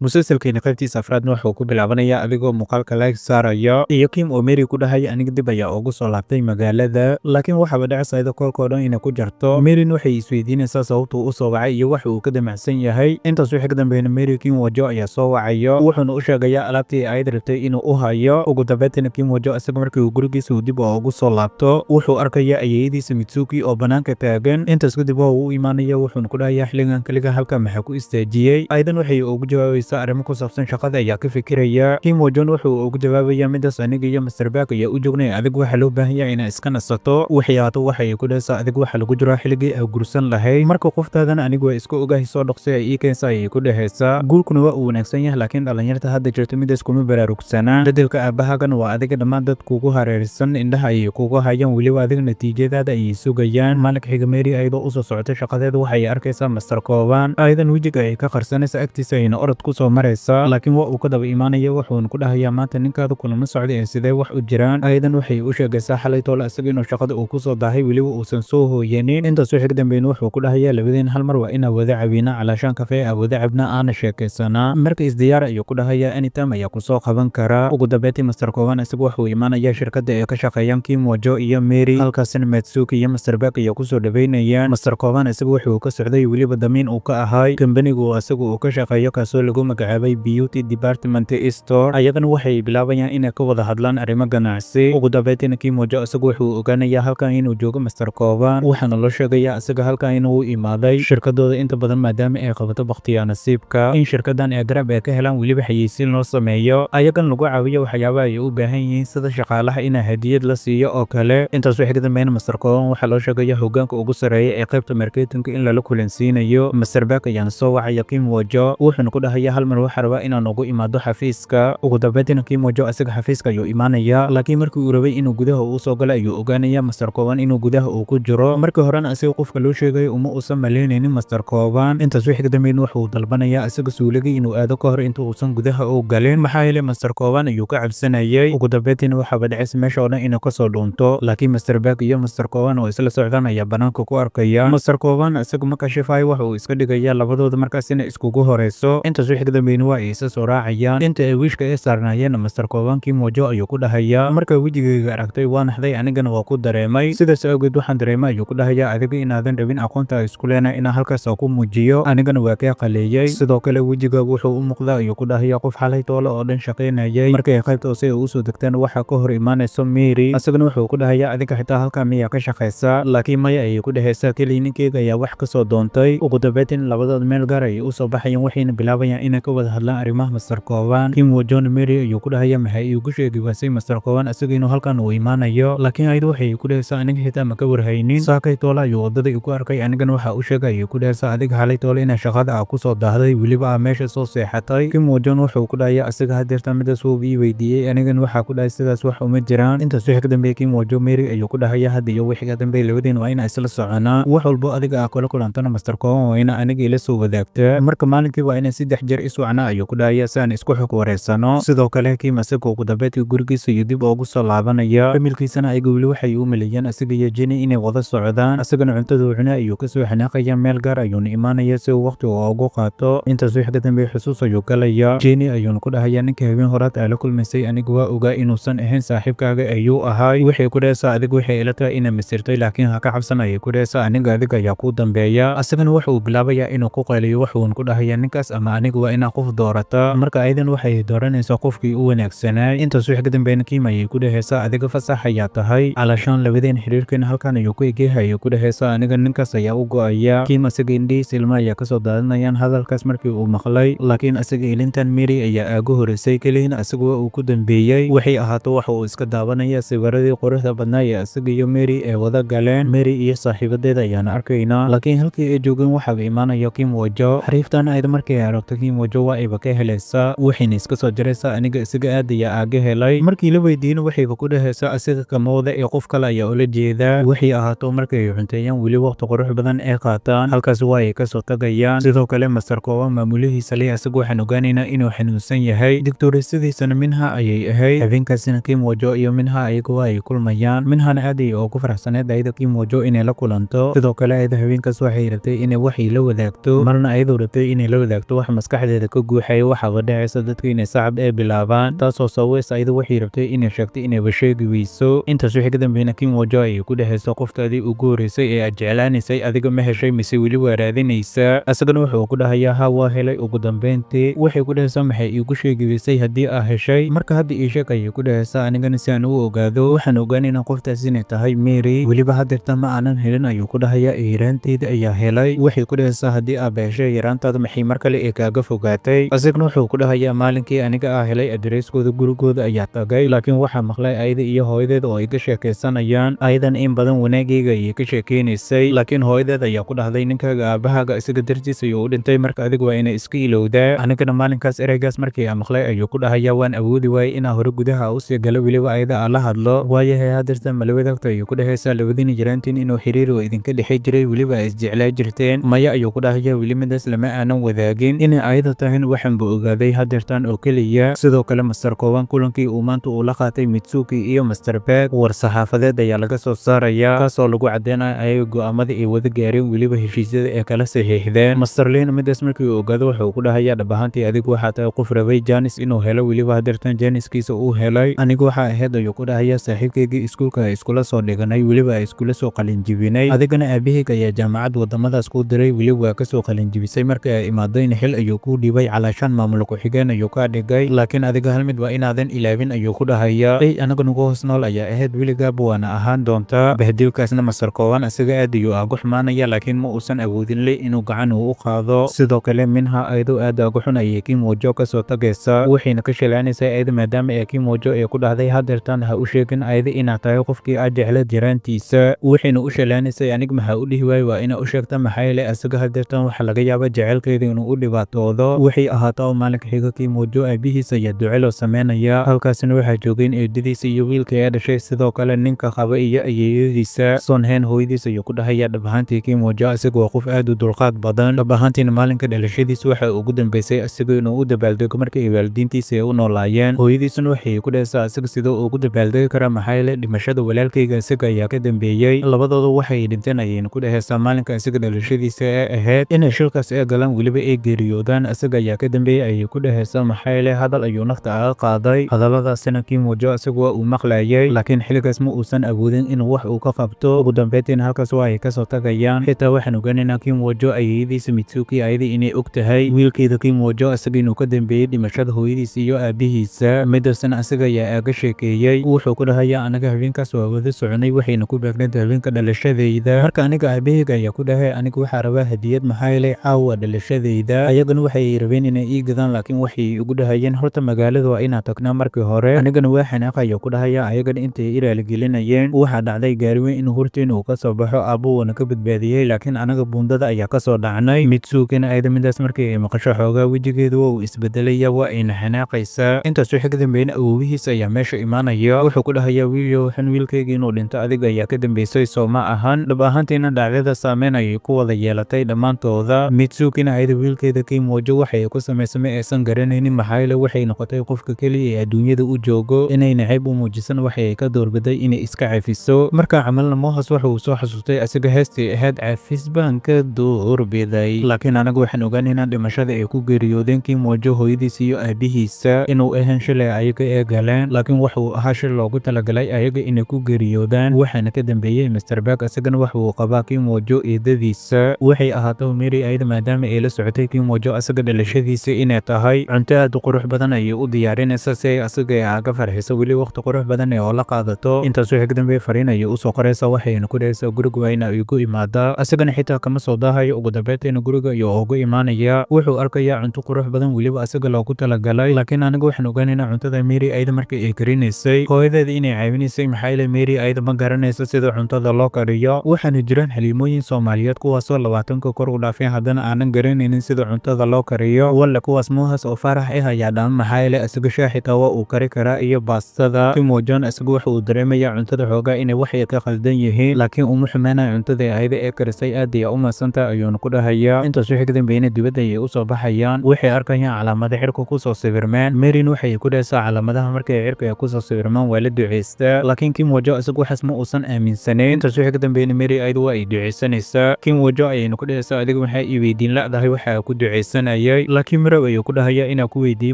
musalsalkeena qaybtiisa afraadna wuxuu ku bilaabanayaa adigoo muuqaalka like saaraya iyo Kim oo Mary ku dhahaya aniga dib ayaa ugu soo laabtay magaalada, laakiin waxaba dhacaysa koolkoo dhan inay ku jarto. Mary waxay isweydiinaysaa sababtuu u soo wacay iyo wax uu ka damacsan yahay. Intaas wixii ka dambeeyna Mary Kim Wajo ayaa soo wacayo, wuxuuna u sheegayaa alaabtii ay rabtay inuu u hayo. Ugu dambeyntiina Kim Wajo isaga markii uu gurigiisa dib ugu soo laabto wuxuu arkayaa ayeeyadiisa Mitsuki oo banaanka taagan. Intaas kadib uu imaanaya wuxuuna ku dhahayaa xilligan kaliya halka maxaa ku istaajiyay. Aydan waxay ugu jawaabaysaa arrimo ku saabsan shaqada ayaa ka fikiraya. Kim Wajo wuxuu ugu jawaabayaa midaas aniga iyo Mr. Park ayaa u joognay adig waxa loo baahan yahay inaad iska nasato. Waxyaabaha waxay ku dhahaysaa adig waxa lagu jiro xilligii ay gursan lahayd. Marka qoftaadan anigu waa iska ogahay soo dhaqsay ay keensa ay ku dhahaysaa. Guurkuna waa uu wanaagsan yahay laakiin dhalinyarada hadda jirta midaas kuma baraarugsana. Dadalka aabahagan waa adiga dhammaan dad kugu hareeraysan indhaha ay kugu hayaan weliba adiga natiijadaada ay sugayaan. Maalinka xiga Mary ayadoo u soo socotay shaqadeeda waxay arkaysaa Mr. Koban. Aydan wajiga ay ka qarsanaysa agtiisa ayna orod ku soo maraysa, laakiin waa uu ka daba imaanaya wuxuuna ku dhahayaa maanta ninkaada kulama socday ee sidee wax u jiraan. Aydan waxay u sheegaysaa xalay toole isaga inuu shaqada uu ku soo daahay weliba uusan soo hooyanin. Intaas wixii ka dambeeyna wuxuu ku dhahayaa labadeen hal mar waa inaa wada cabina calaashaan kafee aa wada cabna aana sheekaysanaa. Marka isdiyaar ayuu ku dhahayaa anytime ayaa ku soo qaban kara. Ugu dambeyntii Mr. Koban isaga wuxuu imaanayaa shirkadda ay ka shaqeeyaan Kim Wajo iyo Mary, halkaasina Mitsuki iyo Mr. Park ayaa ku soo dhaweynayaan. Mr. Koban isaga wuxuu ka socday weliba damiin uu ka ahay kambanigu isaga uu ka shaqeeyo kaasoo lagu magacaabay Beauty Department Store. Ayagana waxay bilaabayaan inay ka wada hadlaan arrimo ganacsi. Ugu dambeyntiina Kim Wajo isaga wuxuu ogaanayaa halkan inuu joogo Mr. Koban, waxaana loo sheegayaa isaga halkan inuu imaaday shirkadooda inta badan maadaama ay qabato bakhtiyaa nasiibka in shirkadan ay garab ay ka helaan weliba xayeysiin loo sameeyo ayagan lagu caawiyo waxyaabaha ay u baahan yihiin sida shaqaalaha in hadiyad la siiyo oo kale. Intaas wixii ka dambeeyna Mr. Koban waxaa loo sheegayaa hoggaanka ugu sareeya ee qaybta marketinga in lala kulansiinayo. Mr. Park ayaana soo wacaya Kim Wajo wuxuuna ku dhahayaa hal mar waxaa rabaa inaan ugu imaado xafiiska. Ugu dambeyntiina Kim Wajo isaga xafiiska ayuu imaanayaa, laakiin markii uu rabay inuu gudaha uu soo galo ayuu ogaanayaa Mr. Koban inuu gudaha uu ku jiro. Markii horena isaga qofka loo sheegayo uma uusan maleynaynin Mr. Koban. Intaas wixii ka dambeeyna wuxuu dalbanayaa isaga suuligii inuu aado ka hor inta uusan gudaha u galin maxaa yeelay Mr. Koban ayuu ka cabsanayay. Ugu dambeyntiina waxaa dhacaysa meesha oo dhan inuu ka soo dhuunto, laakiin Mr. Park iyo Mr. Koban oo isla socdaan ayaa banaanka ku arkaya. Mr. Koban isaga ma kashifayo waxa uu iska dhigayaa labadooda markaas inay iskugu horeyso. Intaas wixii ka dambeeyna waa ay isa soo raacayaan. Inta ay wiishka ay saarnaayeen Mr. Koban Kim Wajo ayuu ku dhahayaa marka wejigayga aragtay waa naxday anigana waa ku dareemay, sidaas awgeed waxaan dareemay ayuu ku dhahayaa adiga inaadan rabin aqoonta isku leenahay inaan halkaas ku muujiyo anigana waa ka qaleeyay. Sidoo kale wejiga wuxuu u muuqdaa ayuu ku dhahayaa qof xalay toole oo dhan shaqeynayay. Markay qaybta hoose u soo degtaan waxa ka hor imaanayso Mary, asagana wuxuu ku dhahayaa adiga xitaa halka miyaa ka shaqeysaa, laakiin maya ayay ku dhahaysaa kaliya ninkeyga ayaa wax ka soo doontay. Ugu dambeyntiina labadood meel gaar ay u soo baxayaan waxayna bilaabayaan inay ka wada hadlaan arrimaha Mr. Koban. Kim Wajo Mary ayuu ku dhahayaa maxay iigu sheegi waasay Mr. Koban isaga inuu halkan uu imaanayo, laakiin ayadu waxay ku dhahaysaa aniga xitaa ma ka warhaynin. Saakay toole ayuu wadada ku arkay anigana waxa uu sheegay ayuu ku dhahaysaa adiga xalay toole inay shaqada ku soo daahday weliba meesha soo seexatay. Kim Wajo wuxuu ku dhahayaa isaga hadeerta midaas uu ii weydiiyay anigana waxa ku dhahay sidaas wax uma jiraan. Intaas wixii ka dambeeyay Kim Wajo Mary ayuu ku dhahayaa hadda iyo wixii ka dambeeyay labadeen waa inay isla soconaa wax walba adiga kula kulantana Mr. Koban waa ina aniga ila soo wadaagtaa marka maalinkii waa inay 3 jeer is wacnaa ayuu ku dhahayaa si aan isku xog wareysano. Sidoo kale Kim isaga ugu dambeeyay gurigiisa iyo dib ugu soo laabanaya familkiisana ayaga weli waxay u maleeyaan isaga iyo Jenny inay wada socdaan. Asagana cuntada uu cunaa ayuu ka soo xanaaqaya meel gaar ayuuna imaanaya si uu waqti ugu qaato. Intaas wixii ka dambeeyay xusuus ayuu galaya Jenny ayuuna ku dhahayaa ninka habeen horaad la kulmaysay aniga waa ogaa inuusan ahayn saaxiibkaaga ayuu ahay. Wixii ku dhahaysaa adiga waxay ila tahay inay misirtay laakiin ha ka cabsan ayay ku dhahaysaa aniga adiga ayaa ku dambeeya. Asagana wuxuu bilaabayaa inuu ku qayliyo wuxuuna ku dhahayaa ninkaas ama aniga waa inaa qof doorata. Marka aydan waxay dooranaysaa qofkii u wanaagsanaa. Intaas wixii ka dambeeyna Kim ayay ku dhahaysaa adiga fasax ayaa tahay calaashaan labadeen xiriirkan halkan ayuu ku egeyahay ayuu ku dhahaysaa aniga ninkaas ayaa u go'aya. Kim isaga indhihiisa ilma ayaa ka soo daadanayaan hadalkaas markii uu maqlay, laakiin isaga ilintan Mary ayaa aagu horeysay kaliina isaga waa uu ku dambeeyay. Waxay ahaato waxa uu iska daawanaya sawiradii quruxda badnaa ee isaga iyo Mary ee wada galeen. Mary iyo saaxiibadeeda ayaana arkaynaa, laakiin halkii ay joogeen waxaa imaanaya Kim Wajo. xariiftan ayda markay aragto Kim Wajo waa ayba ka helaysaa waxayna iska soo jaraysaa aniga isaga aad ayaa aaga helay. Markii la weydiino waxayba ku dhahaysaa isaga kamooda ee qof kale ayaa ula jeedaa. Waxay ahaato markay cunteeyaan weli waqti qurux badan ay qaataan halkaas waa ay ka soo tagayaan. Sidoo kale Mr. Koban maamulihiisa leh isaga waxaan ogaanaynaa inuu xanuunsan yahay. Digtooradiisana Minha ayay ahayd. habeenkaasina Kim Wajo iyo Minha ayagu waa ay kulmayaan. Minhana aad ay ugu faraxsaneed ayada Kim Wajo inay la kulanto. sidoo kale ayada habeenkaas waxay rabtay inay wax la wadaagto marna ayadu rabtay inay la wadaagto wax maskaxdeeda maskaxdeeda ka guuxaya waxaaba dhacaysa dadka inay sacab ee bilaabaan taasoo sabaysa ayada waxay rabtay inay sheegtay inayba sheegi weyso intaas wixii ka dambeeyna Kim Wo Jo ayay ku dhahayso qoftaadii ugu horeysay ee aad jeclaanaysay adiga ma heshay mise weli waa raadinaysaa asagana wuxuu ku dhahayaa ha waa helay ugu dambeyntii waxay ku dhahaysaa maxay iigu sheegi weysay haddii aa heshay marka hadda ii sheeg ayay ku dhahaysaa anigana si aan u ogaado waxaan ogaanaynaa qoftaas inay tahay Mary weliba hadeerta ma aanan helin ayuu ku dhahayaa yaraanteeda ayaa helay waxay ku dhahaysaa haddii aad heshay yaraantaada maxay mar kale ee kaaga fogaatay asagana wuxuu ku dhahayaa maalinkii aniga aa helay adareyskooda gurigooda ayaa tagay laakiin waxaa maqlay ayada iyo hooyadeed oo ay ka sheekaysanayaan ayadan in badan wanaagayga ayay ka sheekeynaysay laakiin hooyadeed ayaa ku dhahday ninkaaga aabahaaga isaga dartiis ayuu u dhintay marka adiga waa inay iska ilowdaa anigana maalinkaas ereygaas markii aan maqlay ayuu ku dhahayaa waan awoodi waayey inaa hore gudaha usii galo weliba ayada aan la hadlo waayahay hadeerta mala wadaagta ayuu ku dhahaysaa labadiina jiraantiin inuu xiriir oo idinka dhexay jiray weliba ay isjeclaa jirteen maya ayuu ku dhahayaa weli midaas lama aanan wadaagin inay ayada tahin waxaanba ogaaday hadeertan oo keliya sidoo kale master kooban kulankii uu maanta uu la qaatay Mitsuki iyo Master Bag war saxaafadeed ayaa laga soo saaraya kaasoo lagu cadeynayo ay go'aamadii ay wada gaareen weliba heshiisyada ee kala saxiixdeen Master Lin midaas markii uu ogaado wuxuu ku dhahayaa dhab ahaantii adigu waxaa tahay qof rabay Janice inuu helo weliba hadeertan Janice-kiisa uu helay anigu waxaa ahayd ayuu ku dhahayaa saaxiibkaygii iskuulka ay iskula soo dhiganay weliba ay iskula soo qalinjibinay adigana aabahayga ayaa jaamacad wadamadaas ku diray weliba waa kasoo qalinjibisay markii ay imaadeen xil ayuu ku dhibay calaashan maamul ku-xigeen ayuu ka dhigay laakiin adiga hal mid waa inaadan ilaabin ayuu ku dhahayaa anaga nugu hoos nool ayaa ahayd weligaaba waana ahaan doontaa bahdilkaasna Master Kooban asiga aad ayuu aagu xumaanaya laakiin ma uusan awoodin le inuu gacan u qaado sidoo kale minha ayadoo aad aagu xun ayay Kim Wo Jo kasoo tagaysa waxayna ka shalaanaysaa ayada maadaama ee Kim Wo Jo ay ku dhahday hadeertan ha u sheegin ayada inaad tahay qofkii aad jecla jiraantiisa waxayna u shalaanaysay aniga maxaa u dhihi waay waa inaa u sheegta maxaa yeelay asiga hadeertan waxaa laga yaaba jecelkeeda inuu u dhibaatoodo waxay ahaataa oo maalinka xiga Kim Wo Jo aabihiisa ayaa duco loo sameynaya halkaasina waxaa joogeen eedadiisa iyo wiilka ee dhashay sidoo kale ninka qaba iyo ayeeyadiisa Son Hen hooyadiisa ayuu ku dhahayaa dhab ahaantii Kim Wo Jo asiga waa qof aad u dulqaad badan dhab ahaantiina maalinka dhalashadiisa waxa ugu dambeysay asiga inuu u dabaaldego markii ay waalidiintiisa ay u noolaayeen hooyadiisuna waxay ku dhahaysaa asiga sidoo ugu dabaaldegi karaa maxaa yeelay dhimashada walaalkayga asiga ayaa ka dambeeyey labadooda waxay dhinteen ayayna ku dhahaysaa maalinka asiga dhalashadiisa ee ahayd inay shilkaas ee galaan weliba ay geeriyoodaan asiga ayaa ka dambeeyey ayay ku dhahaysaa maxaa yeelay hadal ayuu nafta aga qaaday hadalladaasina Kim Wo Jo asiga waa uu maqlayay laakiin xiligaas ma uusan awoodin inuu wax uu ka qabto ugu dambeyntiina halkaas waa ay kasoo tagayaan xitaa waxaan ogaanaynaa Kim Wo Jo ayeeyadiisa Mitsuki ayada inay og tahay wiilkeeda Kim Wo Jo asiga inuu ka dambeeyey dhimashada hooyadiisa iyo aabihiisa midaasna asiga ayaa aaga sheekeeyey wuxuu ku dhahayaa anaga habeenkaas waa wada soconay waxayna ku beegnayd habeenka dhalashadayda marka aniga aabahayga ayaa ku dhahay aniga waxaa rabaa hadiyad maxaa yeelay caawa dhalashadayda ayagana waxay rabeen inay ii gadaan laakiin waxay ugu dhahayeen horta magaalada waa inaa tagnaa markii hore anigana waa xanaaq ayuu ku dhahayaa ayagana intay iraaligelinayeen waxaa dhacday gaariweyn inuu horteen uu ka soo baxo aabbo wana ka badbaadiyey laakiin anaga buundada ayaa kasoo dhacnay Mitsukina ayada midaas markii ay maqasho xoogaa wejigeeda waa uu isbedelaya waa ayna xanaaqaysaa intaas wixii ka dambeeyna awoowihiisa ayaa meesha imaanaya wuxuu ku dhahayaa wiilyo waxaan wiilkayga inuu dhinto adiga ayaa ka dambeysay soo ma ahan dhab ahaantiina dhacdada saameyn ayay ku wada yeelatay dhammaantooda Mitsukina ayada wiilkeeda Kim Wo Jo waxay ku samaysay ma aysan garanaynin maxaa yeelay waxay noqotay qofka keliya ee adduunyada u joogo inay nacayb u muujisan waxay ka doorbiday inay iska cafiso markaa camalna Mohas waxa uu soo xasuustay asiga heestii ahayd cafis baan ka doorbiday laakiin anaga waxaan ogaanaynaa dhimashada ay ku geeriyoodeen Kim Wo Jo hooyadiisa iyo aabihiisa inuu ahaan shilay ayaga ee galeen laakiin waxa uu ahaa shil loogu talagalay ayaga inay ku geeriyoodaan waxaana ka dambeeyey Master Bag asagana waxa uu qabaa Kim Wo Jo eedadiisa waxay ahaato Mary ayada maadaama ay la socotay Kim Wo Jo asaga dhalashadiisa inay tahay cunto aad u qurux badan ayay u diyaarinaysa si ay asaga aaga farxiso weli waqti qurux badan oo la qaadato intaas wixii ka dambeeyay fariin ayay u soo qoraysaa waxayna ku dhahaysaa guriga waa inay ugu imaadaa asagana xitaa kama soo daahayo ugu dambeyntiina guriga ayuu ugu imaanaya wuxuu arkayaa cunto qurux badan weliba asaga loogu talagalay laakiin aniga waxaan ogaanaynaa cuntada Mary ayada markii ay karinaysay hooyadeeda inay caawinaysay maxaa yeelay Mary ayada ma garanayso sida cuntada loo kariyo waxaana jiraan xaliimooyin Soomaaliyeed kuwaasoo 20 kor u dhaafeen haddana aanan garanaynin sida cuntada loo kariyo walla kuwaas Mohas oo farax ah ayaa dhaan maxaa yeelay asaga xitaa waa uu kari karaa iyo baastada Kim Wo Jo asaga waxa uu dareemayaa cuntada xoogaa inay wax ka qaldan yihiin laakiin uma xumaanay cuntada ayada ee karisay aad iyo u maasanta ayuuna ku dhahayaa intaas wixii ka dambeeyna dibadda ayay u soo baxayaan waxay arkayaan calaamado xirka ku soo sawirmaan Mary waxay ku dhahaysaa calaamadaha markay xirka ku soo sawirmaan waa la duceystaa laakiin Kim Wo Jo asaga waxaas ma uusan aaminsanayn intaas wixii ka dambeeyna Mary ayada waa ay duceysanaysaa Kim Wo Jo ayayna ku dhahaysaa adiga waxay i weydiin la'dahay waxa ku duceysanay ducaysanayay laakiin Mary ayuu ku dhahaya inaa ku weydiiyey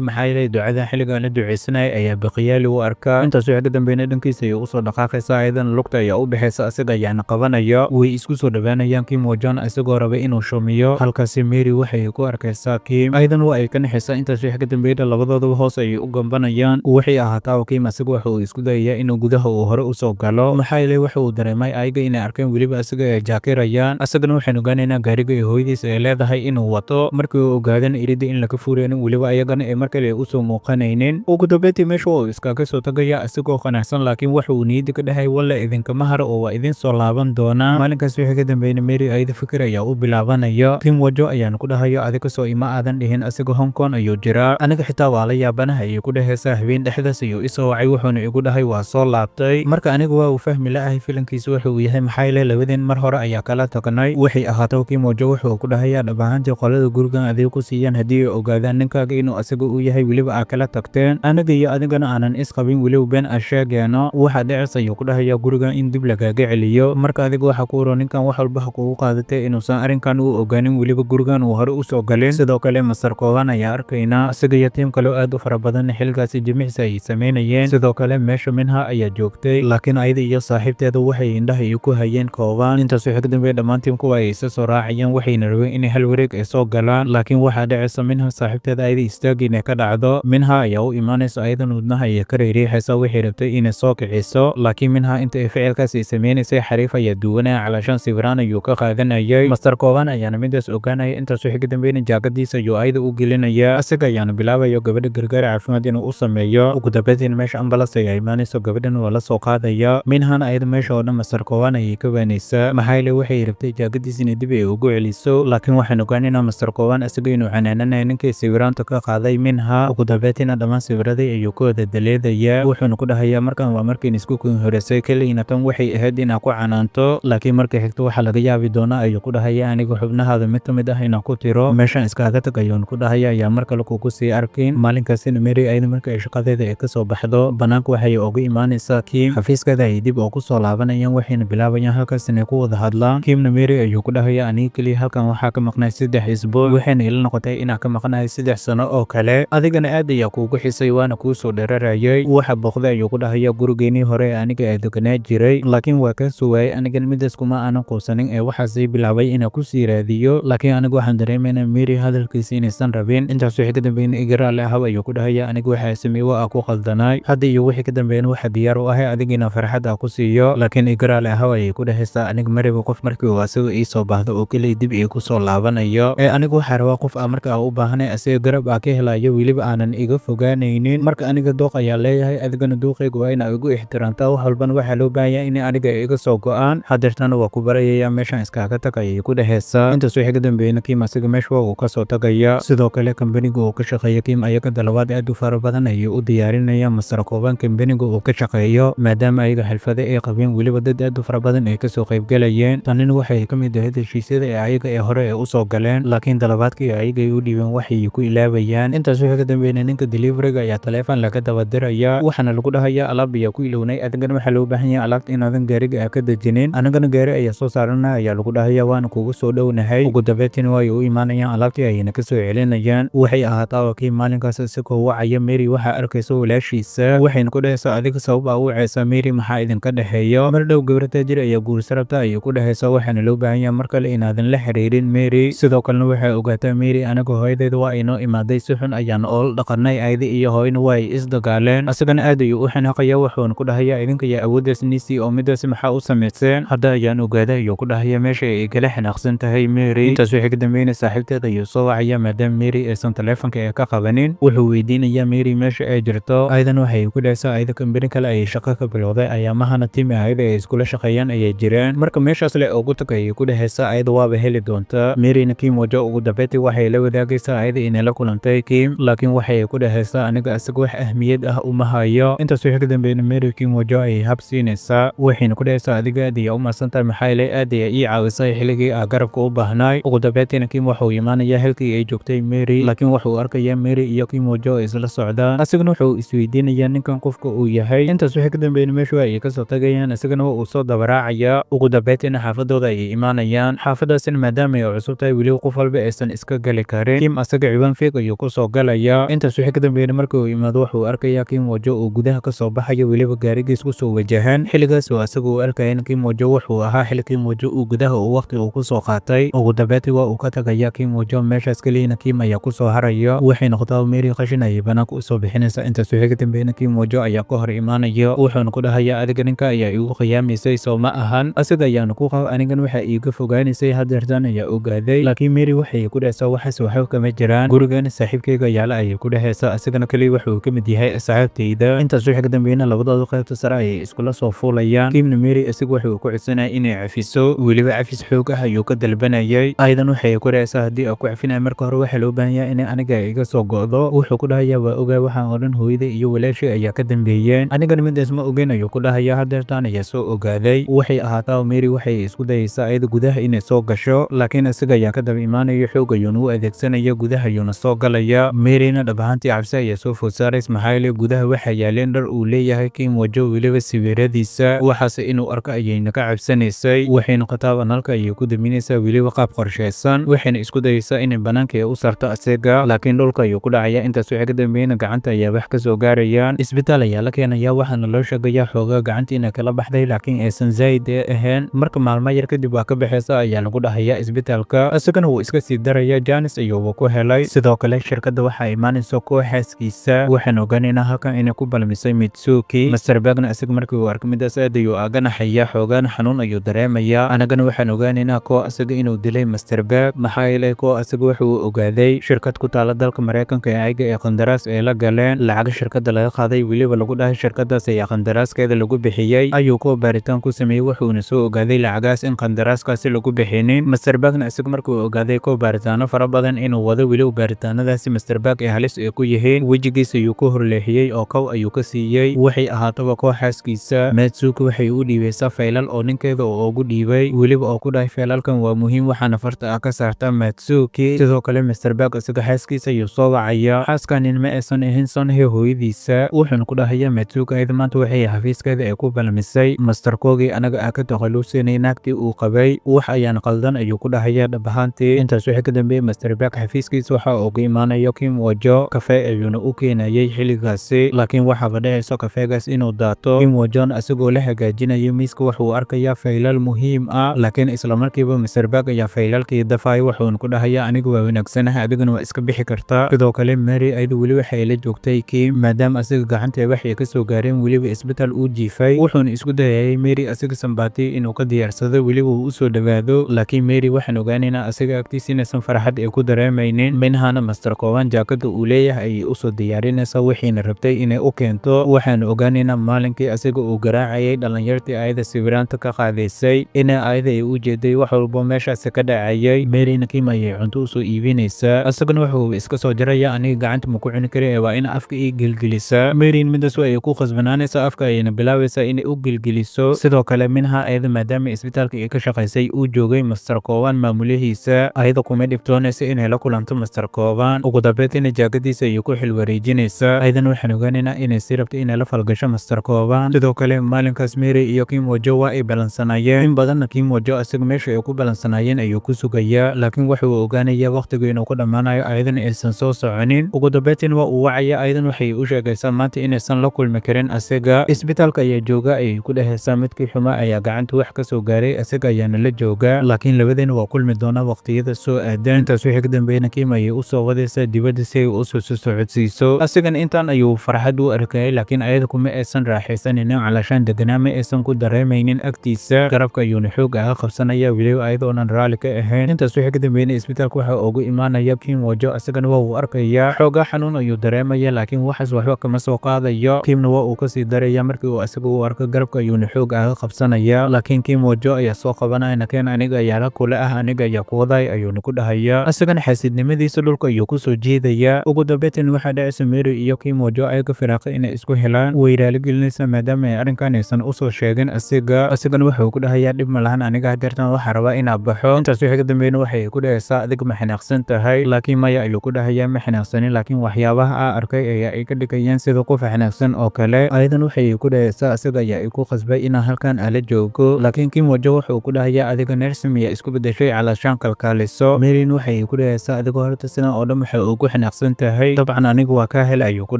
maxaa yeelay ducada xilligan la ducaysanayay ayaa baqiyaali u arkaa. intaas wixii ka dambeeyna dhankiisa ayuu usoo dhaqaaqaysa ayadana lugta ayaa u bixaysa asiga ayaana qabanaya. way isku soo dhawaanayaan Kim oo John isagoo raba inuu shumiyo halkaasi Mary waxay ku arkaysaa Kim ayadana waa ay ka naxaysaa. intaas wixii ka dambeeyna labadooduba hoos ayay u gambanayaan. waxay ahaataa Kim asiga waxa uu isku dayayaa inuu gudaha uu hore usoo galo maxaa yeelay waxa uu dareemay ayaga inay arkeen weliba asiga ay jaakirayaan. asagana waxaan ogaanaynaa gaariga ee hooyadiis ay leedahay inuu wato markii uu ogaadan irida in laga fureen weliba ayagana ay markale usoo muuqanaynin. ugu dambeyntii meesha uu iskaga soo tagaya asigoo qanacsan laakiin waxa uu niyadda ka dhahay walla idinkama haro oo waa idin soo laaban doonaa. maalinkaas wixii ka dambeeyna Mary ayada fikir ayaa u bilaabanaya. Kim wajo ayaan ku dhahayo adiga soo ima aadan dhihin asiga Hong Kong ayuu jiraa aniga xitaa waa la yaabanaha ayay ku dhahaysaa. habeen dhexdaas ayuu isoo wacay wuxuuna igu dhahay waa soo laabtay. marka aniga waa uu fahmi la'ahay filankiisa waxa uu yahay maxaa yeelay labadeen mar hore ayaa kala tagnay. waxay ahaato Kim wajo wuxuu ku dhahayaa dhab ahaantii qolada gurigan adiga ku siiyaan haddii ay ogaadaan ninkaaga inuu asiga u yahay weliba aa kala tagteen aniga iyo adigana aanan isqabin weliba been aa sheegeeno waxaa dhecas ayuu ku dhahayaa gurigan in dib lagaaga celiyo. marka adiga waxa ku uro ninkan wax walba ha kugu qaadatay inuusan arrinkan u ogaanin weliba gurigan uu hore usoo galin. sidoo kale Masar Kooban ayaa arkaynaa asiga iyo tiim kale oo aad u fara badan xilkaasi jimicsi ay sameynayeen. sidoo kale meesha Minha ayaa joogtay laakiin ayada iyo saaxiibteeda waxay indhaha ay ku hayeen Kooban. intaas wixii ka dambeeya dhammaan tiimku ay isa soo raacayeen waxayna rabeen inay hal wareeg ay soo galaan laakiin waxaa dhacaysa Minha saaxiibteeda ayada istaagi inay ka dhacdo. Minha ayaa u imaanaysa ayadan wadnaha ayay ka reeriixaysa waxay rabtay inay soo kiciso laakiin Minha inta ay ficilkaas ay sameynaysay xariif ayaa duwanaya calashaan sawiraan ayuu ka qaadanayay. Masar Kooban ayaana midaas ogaanaya. intaas wixii ka dambeeyna jaakadiisa ayuu ayada u gelinaya asiga ayaana bilaabayo gabadha gargaar caafimaad inuu u sameeyo. ugu dambeyntiina meesha ambulance ayaa imaanayso gabadhan waa la soo qaadaya. Minhana ayada meesha oo dhan Masar Kooban ayay ka waanaysaa maxaa yeelay waxay rabtay jaakadiisa inay dib ay ugu celiso laakiin waxaan ogaanaynaa Masar Kooban asiga inuu canaananayo ninkii sawiraanta ka qaaday Minha. ugu dambeyntiina dhammaan sawiradii ayuu ku wada daleedaya wuxuuna ku dhahayaa markan waa markiin isku horeysay keliina tan waxay ahayd inaa ku canaanto laakiin markay xigto waxaa laga yaabi doonaa ayuu ku dhahaya aniga xubnahaada mid ka mid ah inaan ku tiro meeshan iskaaga tag ayuun ku dhahaya ayaa mar kale kugu sii arkin. maalinkaasina Mary ayada marka ay shaqadeeda ay kasoo baxdo banaanka waxay uga imaanaysaa Kim xafiiskeeda ay dib ugu soo laabanayaan waxayna bilaabayaan halkaas inay ku wada hadlaan. Kimna Mary ayuu ku dhahaya aniga keliya halkan waxaa ka maqnay 3 isbuuc waxayna ila noqotay inaa ka maqnahay 3 sano oo kale adigana aad ayaa kuugu xisay waana kuu soo dheerarayay. waxa booqday ayuu ku dhahaya gurigeenii hore aniga ee deganaa jiray laakiin waa ka soo waayay anigan midaas kuma aanan quusanin ee waxaasii bilaabay inaa ku sii raadiyo laakiin aniga waxaan dareemaynaa Mary hadalkiisa inaysan rabin. intaas wixii ka dambeeyna igaraale ahab ayuu ku dhahaya aniga waxaa sameeyey waa ku qaldanaay hadda iyo wixii ka dambeeyna waxa diyaar u ahay adigina farxad ku siiyo laakiin igaraale ahab ayay ku dhahaysaa aniga Maryba qof markii uu asaga ii soo baahdo oo kaliya dib ii ku soo laabanayo aniga waxaa rabaa qof marka u baahanay asiga garab ka helayo weliba aanan iga fogaanaynin. marka aniga dooq ayaa leeyahay adigana dooqayga waa inaa igu ixtiraamtaa wax walban waxaa loo baahanyaa in aniga iga soo go-aan hadeertana waa ku barayaya meeshan iskaaga tag ayay ku dhahaysaa. intaas wixii ka dambeeyna Kim asiga meesha uu ka soo tagaya. sidoo kale kambaniga uu ka shaqeeyo Kim ayaga dalabaad aad u fara badan ayay u diyaarinaya Masar Kooban kambaniga uu ka shaqeeyo maadaama ayaga xirfado ay qabeen weliba dad aad u fara badan ay kasoo qaybgalayeen. tanina waxay ka mid ahayd heshiisyada ee ayaga ee hore ay usoo galeen laakiin dalabaadkii ayaga ay u dhiibeen waxay ku ilaabayaan. intaas wixii ka dambeeyna ninka deliveryga ayaa taleefon laga daba diraya waxaana lagu dhahayaa alaab ayaa ku ilownay adigana waxaa loo baahan yahay alaabta inaadan gaariga ka dejinin anagana gaari ayaa soo saarana ayaa lagu dhahaya waana kugu soo dhownahay. ugu dambeyntiina way u imaanayaan alaabtii ayayna kasoo celinayaan. waxay ahaataa Kim maalinkaas isagoo wacaya Mary waxaa arkaysa walaashiisa waxayna ku dhahaysaa adiga sabab aa u wacaysa Mary maxaa idinka dhexeeyo. mar dhow gabar taajir ayaa guursa rabta ayay ku dhahaysaa waxaana loo baahan yahay mar kale inaadan la xiriirin Mary. sidoo kalena waxay ogaataa Mary anaga hooyadeeda waa inoo imaaday si xun ayaan oola dhaqanay ayada iyo hooyna waa ay isdagaaleen asagana aad ayuu u xanaaqaya wuxuuna ku dhahayaa idinka yaa awooddaas niisii oo midaas maxaa u samayseen hadda ayaan ogaada ayuu ku dhahaya meesha ay kala xanaaqsan tahay Mary. intaas wixii ka dambeeyna saaxiibteeda ayuu soo wacaya maadaama Mary aysan taleefonka ee ka qabanin wuxuu weydiinayaa Mary meesha ay jirto ayadan waxay ku dhahaysaa ayada kambani kale ayay shaqo ka bilowday ayaamahana tiim ayada ay iskula shaqeeyaan ayay jireen marka meeshaas le ugu tag ayay ku dhahaysaa ayada waaba heli doonta. Maryna Kim wajo ugu dambeyntii waxay la wadaagaysaa ayada inay la kulantay Kim laakiin waxay ku dhahaysaa aniga asaga wax ahmiyad ah uma hayo. intaas wixii ka dambeeyna Mary Kim wajo ay hab siinaysaa waxayna ku dhahaysaa adiga aad ayaa u mahadsantahay maxaa yeelay aad ayaa ii caawisay xilligii aa garabka u baahnay. ugu dambeyntiina Kim wuxuu imaanayaa halkii ay joogtay Mary laakiin wuxuu arkayaa Mary iyo Kim wajo ay isla socdaan asagana wuxuu isweydiinayaa ninkan qofka uu yahay. intaas wixii ka dambeeyna meesha ay ka soo tagayaan asagana uu soo dabaraacaya. ugu dambeyntiina xaafadooda ayay imaanayaan xaafadaasina maadaama ay cusub tahay weliba qof walba aysan iska gali karin. Kim asaga ciwaan fake ayuu ku soo galaya. Intaas wixii ka dambeeyay markii uu imaado wuxuu arkayaa Kim Wojo oo gudaha ka soo baxayo weliba gaarigiisa ku soo wajahan. Xilligaas oo asaga uu arkaya in Kim Wojo wuxuu ahaa xilli Kim Wojo uu gudaha uu waqti uu ku soo qaatay. Ugu dambeyntii waa uu ka tagaya Kim Wojo meeshaas kaliya Kim ayaa ku soo haraya. Waxay noqotay Mary qashin ay banaanka u soo bixinaysa. Intaas wixii ka dambeeyay Kim Wojo ayaa ka hor imaanaya. Wuxuuna ku dhahayaa adiga ninka ayaa igu qiyaamisay soo ma ahan. Asaga ayaana ku qabo anigan waxa iiga fogaanaysay hadeertan ayaa ogaaday. Laakiin Mary waxay ku dhahaysaa waxaas waxa kama jiraan. Gurigan saaxiibkayga yaala ayay ku dhahaysaa. Asagana kaliya wuxuu ka mid yahay asxaabtayda. Intaas wixii ka dambeeyay labadooda qaybta sare ay iskula soo fuulayaan. Kimna Mary asiga wuxuu ku codsanayay inay cafiso. Weliba cafis xoog ah ayuu ka dalbanayay. Aydan waxay ku dhahaysaa haddii aan ku cafinay marka hore waxa loo baahan yahay in aniga iga soo go'do. Wuxuu ku dhahayaa waa ogaa waxaan oo dhan hooyada iyo walaashay ayaa ka dambeeyeen. Anigana midaas ma ogeyn ayuu ku dhahayaa hadeertan ayaa soo ogaaday. Waxay ahaataa Mary waxay isku dayaysaa ayada gudaha inay soo gasho. Laakiin asiga ayaa ka daba imaanaya xoog ayuuna u adeegsanaya gudaha ayuuna soo galaya. Maryna dhab ahaantii cabsi ayaa soo food saaraysa maxaa yeelay gudaha waxaa yaaleen dhar uu leeyahay Kim Wojo weliba sawiradiisa. waxaase inuu arko ayayna ka cabsanaysay. waxayna qataa nalka ayay ku daminaysaa weliba qaab qorsheysan. waxayna isku dayaysaa inay banaanka u sarto asaga laakiin dhulka ayuu ku dhacaya. intaas wixii ka dambeeyna gacanta ayaa wax ka soo gaarayaan. isbitaal ayaa la keenaya waxaana loo sheegayaa xoogaa gacanta inay kala baxday laakiin aysan zaid ahayn. marka maalmo yar kadib waa ka baxaysa ayaa lagu dhahayaa isbitaalka. isagana wuu iska sii daraya Janice ayuu ku helay. sidoo kale shirkadda waxaa imaanaysa kooxaaskiisa. waxaan ogaanaynaa halkan inay ku balmisay Mitsuki. Mr. Bagna isaga markii uu arkay midaas aad ayuu aaganaxaya xoogaan xanuun ayuu dareemayaa. anagana waxaan ogaanaynaa koo asaga inuu dilay Mr. Bag maxaa yeelay koo asaga wuxuu ogaaday shirkad ku taala dalka Mareykanka ee ayaga ee qandaraas ay la galeen. lacag shirkadda laga qaaday weliba lagu dhahay shirkadaas ayaa qandaraaskeeda lagu bixiyay. ayuu koo baaritaan ku sameeyey wuxuuna soo ogaaday lacagaas in qandaraaskaasi lagu bixinin. Mr. Bagna isaga markii uu ogaaday koo baaritaano fara badan inuu wado weliba baaritaanadaasi Mr. Bag ay halis ay ku yihiin. wejigiisa ayuu ku horleexiyey oo kow ayuu ka siiyey. waxay ahaataba kooxaaskiisa Mitsuki waxay u dhiibaysaa faylal oo ninkeeda oo ugu dhiibay weliba oo ku dhahay faylalkan waa muhiim waxaana farta ka saarta Mitsuki. sidoo kale Mr. Bag isaga xaaskiisa ayuu soo wacaya. xaaskanin ma aysan ahayn Sonhe hooyadiisa. wuxuuna ku dhahayaa Mitsuki ayada maanta waxay xafiiskeeda ay ku balmisay Mr. Kogi anaga ka takhalusinay naagtii uu qabay. wax ayaan qaldan ayuu ku dhahayaa dhab ahaantii. intaas wixii ka dambeeyay Mr. Bag xafiiskiisa waxa uu uga imaanayo Kim Wojo kafee ayuuna u keenayay xilligaasi. laakiin waxaaba dhacayso kafeegaas inuu daato. Kim Wojon asagoo la hagaajinayo miiska wuxuu arkayaa faylal muhiim ah laakiin isla markiiba Mr. Bag ayaa faylalkii dafay. wuxuuna ku dhahayaa aniga waa wanaagsanahay adigana waa iska bixi kartaa. sidoo kale Mary ayada weli waxay la joogtay Kim maadaama asaga gacanta waxay ka soo gaareen weliba isbitaal uu jiifay. wuxuuna isku dayayay Mary asaga sambaati inuu ka diyaarsado weliba uu u soo dhawaado. laakiin Mary waxaan ogaanaynaa asaga agtiisa inaysan farxad ay ku dareemaynin. minahana Mr. Kowan jaakada uu leeyahay ayay u soo diyaarinaysaa waxayna rabtay inay u keento. waxaan ogaanaynaa maalinkii asaga uu garaacayay dhalinyartii ayada sawiraanta ka qaadaysay in ayada ay u jeeday wax walba meeshaasi ka dhacayay. Maryna Kim ayay cunto u soo iibinaysaa. asagana wuxuu iska soo jaraya aniga gacanta ma ku cuni kari waa in afka ii gelgelisaa. Maryn midaas ay ku khasbanaanaysaa afka ayayna bilaabaysaa inay u gelgeliso. sidoo kale minha ayada maadaama isbitaalka ay ka shaqaysay uu joogay Mr. Kowan maamulihiisa ayada kuma dhibtoonaysa inay la kulanto Mr. Kowan. ugu dambeyntiina jaakadiisa ayay ku xilwareejinaysaa. aydan waxaan ogaanaynaa inay sii rabto inay la falgasho Mr. Kowan. sidoo kale maalinkaas Mary iyo Kim Wojo waa ay balansanayeen. in badanna Kim Wojo asaga meesha ay ku balansanaayeen ayuu ku sugayaa laakiin wuxuu ogaanayaa waqtigu inuu ku dhammaanayo ayadan aysan soo soconin. ugu dambeyntiina waa uu wacaya ayadan waxay u sheegaysaa maanta inaysan la kulmi karin asaga. isbitaalka ayaa jooga ayay ku dhahaysaa midkii xuma ayaa gacanta wax ka soo gaaray asaga ayaana la jooga laakiin labadeena waa kulmi doonaa waqtiyada soo aadan. intaas wixii ka dambeeyna Kim ayay u soo wadaysaa dibadda si ay u soo socodsiiso. asagan intaan ayuu farxad u arkayay laakiin ayada kuma aysan raaxaysanin calashaan deganaa ma aysan ku dareemaynin agtiisa. garabka ayuuna xoog aga qabsanaya weliba ayada oonan raali ka ahayn. intaas wixii ka dambeeyna isbitaalka waxa ugu imaanaya Kim Wojo asagana waa uu arkaya xoogaa xanuun ayuu dareemaya laakiin waxaas waxba kama soo qaadayo. Kimna waa uu kasii daraya markii uu asaga u arko garabka ayuuna xoog aga qabsanaya laakiin Kim Wojo ayaa soo qabanaya nakeen aniga ayaa la kula ah aniga ayaa ku waday ayuuna ku dhahaya. asagana xaasidnimadiisa dhulka ayuu ku soo jeedaya. ugu dambeyntiina waxaa dhacaysa Mary iyo Kim Wojo ay ka firaaqay inay isku helaan. way raaligelinaysaa maadaama ay arrinkan aysan u soo sheegin asagana wuxuu ku dhahayaa dhib ma lahan aniga hadeertan waxaa rabaa inaa baxo. intaas wixii ka dambeeyna waxay ku dhahaysaa adig ma xanaaqsan tahay laakiin maya ayuu ku dhahayaa ma xanaaqsanin laakiin waxyaabaha aa arkay ayaa ay ka dhigayaan sida qof xanaaqsan oo kale. ayadan waxay ku dhahaysaa asaga ayaa ay ku qasbay inaa halkan ala joogo laakiin Kim Wojo wuxuu ku dhahayaa adiga nersim ayaa isku bedeshay calashaan kalkaaliso. Maryn waxay ayay ku dhahaysaa adigoo horta sidan oo dhan waxay ugu xanaaqsan tahay dabcan anigu waa kaa hel ayuu ku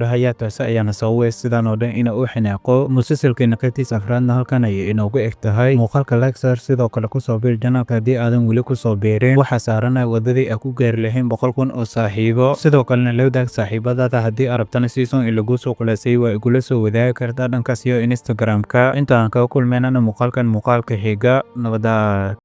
dhahayaa taasi ayaana sababay sidan oo dhan ina u xanaaqo musalsalkeena qaybtiisa afraadna halkan ayay inoogu eg tahay muuqaalka lagsar sidoo kale kusoo biir janaalka haddii aadan weli kusoo biirin waxaa saaranaya wadadii a ku gaari lahayn 100,000 oo saaxiibo sidoo kalena la wadaag saaxiibadaada haddii arabtana season in lagu soo qulasay waa igula soo wadaagi kartaa dhankaas iyo Instagram-ka intaan kaga kulmeynana muuqaalkan muuqaalka xiga nabada